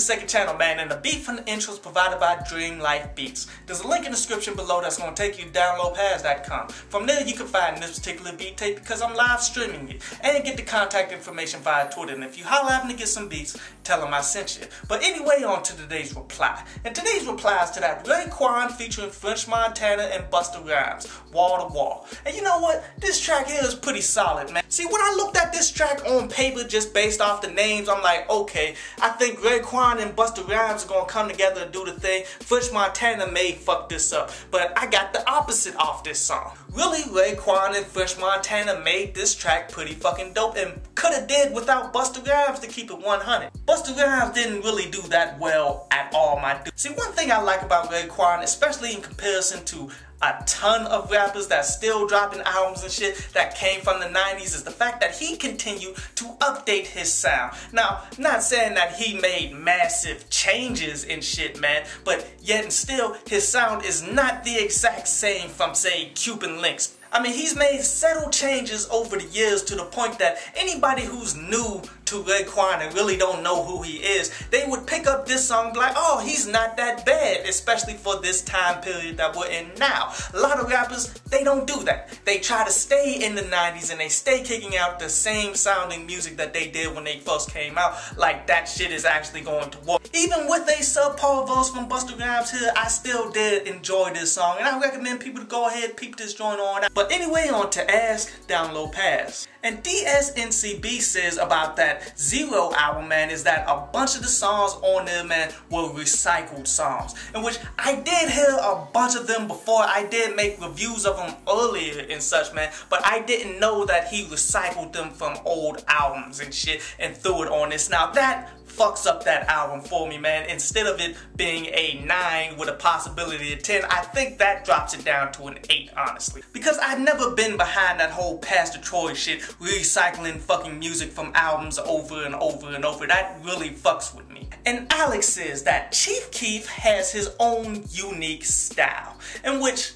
second channel, man, and the beat from the intro is provided by Dream Life Beats. There's a link in the description below that's going to take you to downloadpads.com. From there, you can find this particular beat tape because I'm live streaming it, and get the contact information via Twitter. And if you holler at me to get some beats, tell them I sent you. But anyway, on to today's reply. And today's reply is to that Raekwon featuring French Montana and Busta Rhymes, Wall to Wall. And you know what? This track here is pretty solid, man. See, when I looked at this track on paper just based off the names, I'm like, okay, I think Raekwon and Busta Rhymes are gonna come together and do the thing. French Montana may fuck this up, but I got the opposite off this song. Really, Raekwon and French Montana made this track pretty fucking dope and coulda did without Busta Rhymes, to keep it 100. Busta Rhymes didn't really do that well at all, my dude. See, one thing I like about Raekwon, especially in comparison to a ton of rappers that still dropping albums and shit that came from the 90s, is the fact that he continued to update his sound. Now, not saying that he made massive changes in shit, man, but yet and still his sound is not the exact same from, say, Cuban Links. I mean, he's made subtle changes over the years to the point that anybody who's new to Raekwon and really don't know who he is, they would pick up this song and be like, oh, he's not that bad, especially for this time period that we're in now. A lot of rappers, they don't do that. They try to stay in the 90s and they stay kicking out the same sounding music that they did when they first came out, like that shit is actually going to work. Even with a subpar verse from Busta Rhymes here, I still did enjoy this song, and I recommend people to go ahead and peep this joint on. But anyway, on to Ask, Download, Pass. And DSNCB says about that Zero album, man, is that a bunch of the songs on there, man, were recycled songs. In which I did hear a bunch of them before. I did make reviews of them earlier and such, man, but I didn't know that he recycled them from old albums and shit and threw it on this. Now that fucks up that album for me, man. Instead of it being a 9 with a possibility of 10, I think that drops it down to an 8, honestly. Because I've never been behind that whole Pastor Troy shit, recycling fucking music from albums over and over and over. That really fucks with me. And Alex says that Chief Keef has his own unique style, in which,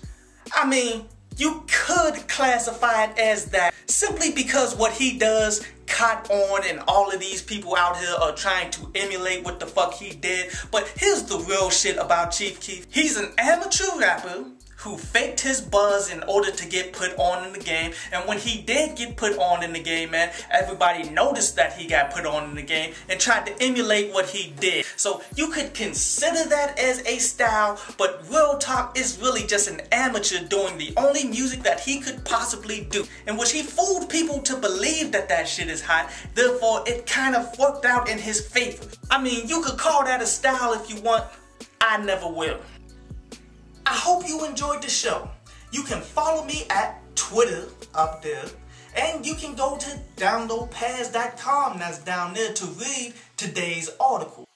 I mean, you could classify it as that simply because what he does caught on and all of these people out here are trying to emulate what the fuck he did. But here's the real shit about Chief Keef. He's an amateur rapper who faked his buzz in order to get put on in the game, and when he did get put on in the game, man, everybody noticed that he got put on in the game and tried to emulate what he did. So you could consider that as a style, but real talk is really just an amateur doing the only music that he could possibly do, in which he fooled people to believe that that shit is hot, therefore it kind of worked out in his favor. I mean, you could call that a style if you want, I never will. I hope you enjoyed the show. You can follow me at Twitter up there, and you can go to downloadpads.com, that's down there, to read today's article.